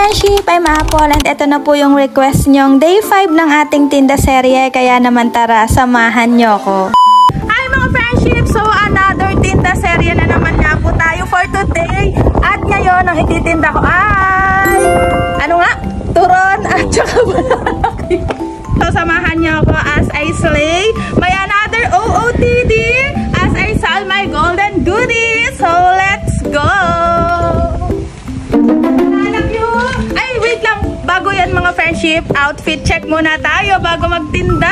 friendship, I'm Apple and ito na po yung request nyong day 5 ng ating tinda serye. Kaya naman tara, samahan nyo ko. Hi mga friendship! So another tinda serye na naman nga po tayo for today. At ngayon ang ititinda ko ay... ano nga? Turon at saka balaki. So samahan nyo ako as I slay my another OOTD as I sell my golden goodies. So let's go! Ay, wait lang. Bago yan mga friendship, outfit check muna tayo bago magtinda.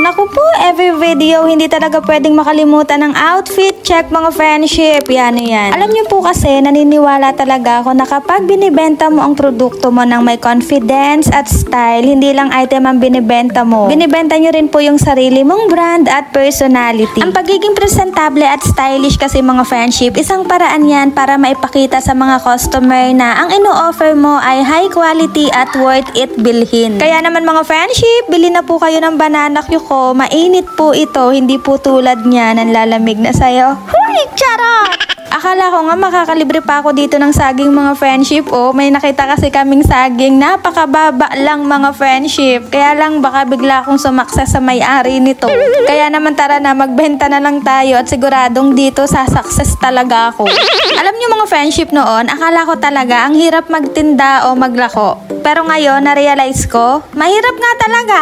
Naku po, every video, hindi talaga pwedeng makalimutan ng outfit check mga friendship. Yan. Alam niyo po kasi, naniniwala talaga ako na kapag binibenta mo ang produkto mo ng may confidence at style, hindi lang item ang binibenta mo. Binibenta niyo rin po yung sarili mong brand at personality. Ang pagiging presentable at stylish kasi mga friendship, isang paraan yan para maipakita sa mga customer na ang ino-offer mo ay high quality at worth it bilhin. Kaya naman mga friendship, bili na po kayo ng banana cue ko. Mainit po ito, hindi po tulad niya nanlalamig na sayo. Huy, charot! Akala ko nga makakalibre pa ako dito ng saging mga friendship. Oh, may nakita kasi kaming saging. Napakababa lang mga friendship. Kaya lang baka bigla akong sumakses sa may-ari nito. Kaya naman tara na, magbenta na lang tayo at siguradong dito sasakses talaga ako. Alam niyo mga friendship noon, akala ko talaga ang hirap magtinda o maglako. Pero ngayon, na-realize ko, mahirap nga talaga.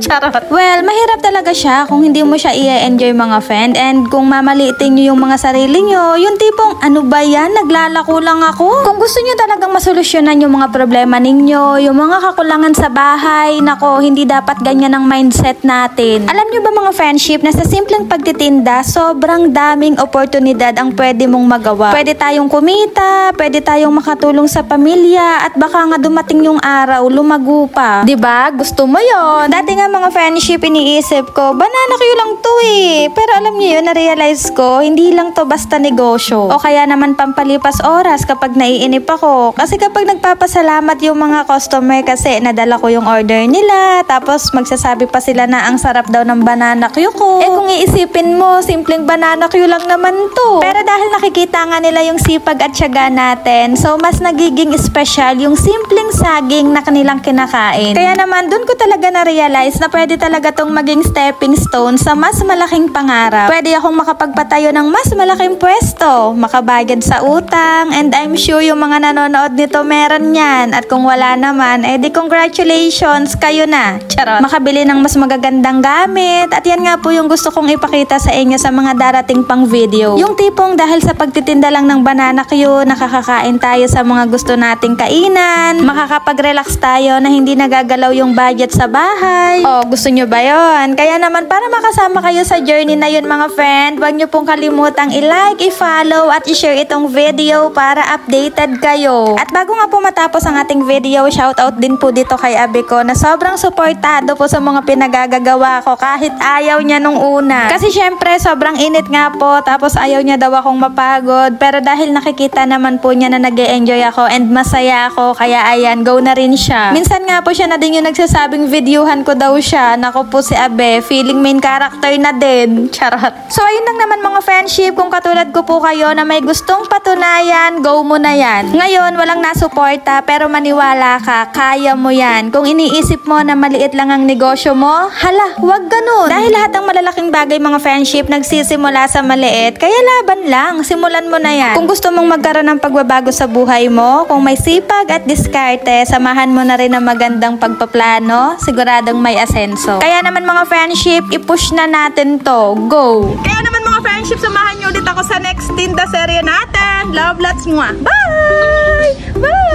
Charot. Well, mahirap talaga siya kung hindi mo siya i-enjoy mga friend. And kung mamaliitin nyo yung mga sarili nyo, yung tipong, ano ba yan? Naglalako lang ako. Kung gusto nyo talagang masolusyonan yung mga problema ninyo, yung mga kakulangan sa bahay, nako, hindi dapat ganyan ang mindset natin. Alam nyo ba mga friendship, na sa simpleng pagtitinda, sobrang daming oportunidad ang pwede mong magawa. Pwede tayong kumita, pwede tayong makatulong sa pamilya, at baka nga dumating yung araw, lumago pa. Diba? Gusto mo yon? Dati nga mga friendship, iniisip ko, banana cue lang to eh. Pero alam niyo yun, na-realize ko, hindi lang to basta negosyo. O kaya naman pampalipas oras kapag naiinip ako. Kasi kapag nagpapasalamat yung mga customer kasi nadala ko yung order nila, tapos magsasabi pa sila na ang sarap daw ng banana cue ko. Eh kung iisipin mo, simpleng banana cue lang naman to. Pero dahil nakikita nga nila yung sipag at tiyaga natin, so mas nagiging special yung simpleng saging na kanilang kinakain. Kaya naman, dun ko talaga na-realize na pwede talaga tong maging stepping stone sa mas malaking pangarap. Pwede akong makapagpatayo ng mas malaking pwesto, makabayad sa utang, and I'm sure yung mga nanonood nito meron yan. At kung wala naman, eh di congratulations, kayo na. Charot. Makabili ng mas magagandang gamit. At yan nga po yung gusto kong ipakita sa inyo sa mga darating pang video. Yung tipong dahil sa pagtitinda lang ng banana cue, nakakakain tayo sa mga gusto nating kainan, makakapag-relax tayo na hindi nagagalaw yung budget sa bahay. O, gusto nyo ba yon? Kaya naman, para makasama kayo sa journey na yun mga friend, huwag nyo pong kalimutang i-like, i-follow, at i-share itong video para updated kayo. At bago nga po matapos ang ating video, shoutout din po dito kay Abe ko na sobrang suportado po sa mga pinagagagawa ko kahit ayaw niya nung una. Kasi syempre, sobrang init nga po, tapos ayaw niya daw akong mapagod. Pero dahil nakikita naman po niya na nag-e-enjoy ako and masaya ako, kaya ayan, go na rin siya. Minsan nga po siya na din yung nagsasabing videohan ko daw siya. Nako po si Abe, feeling main character na din. Charot. So ayun lang naman mga friendship, kung katulad ko po kayo na may gustong patunayan, go mo na yan. Ngayon, walang nasuporta pero maniwala ka, kaya mo yan. Kung iniisip mo na maliit lang ang negosyo mo, hala, wag ganun. Dahil lahat ng malalaking bagay mga friendship nagsisimula sa maliit, kaya laban lang, simulan mo na yan. Kung gusto mong magkaroon ng pagbabago sa buhay mo, kung may sipag at diskarte, samahan mo na rin ang magandang pagpaplano, siguradong may asenso. Kaya naman mga friendship, i-push na natin to. Go! Kaya naman mga friendship, samahan nyo ulit ako sa next tinda serye natin. Love lots mo. Bye! Bye!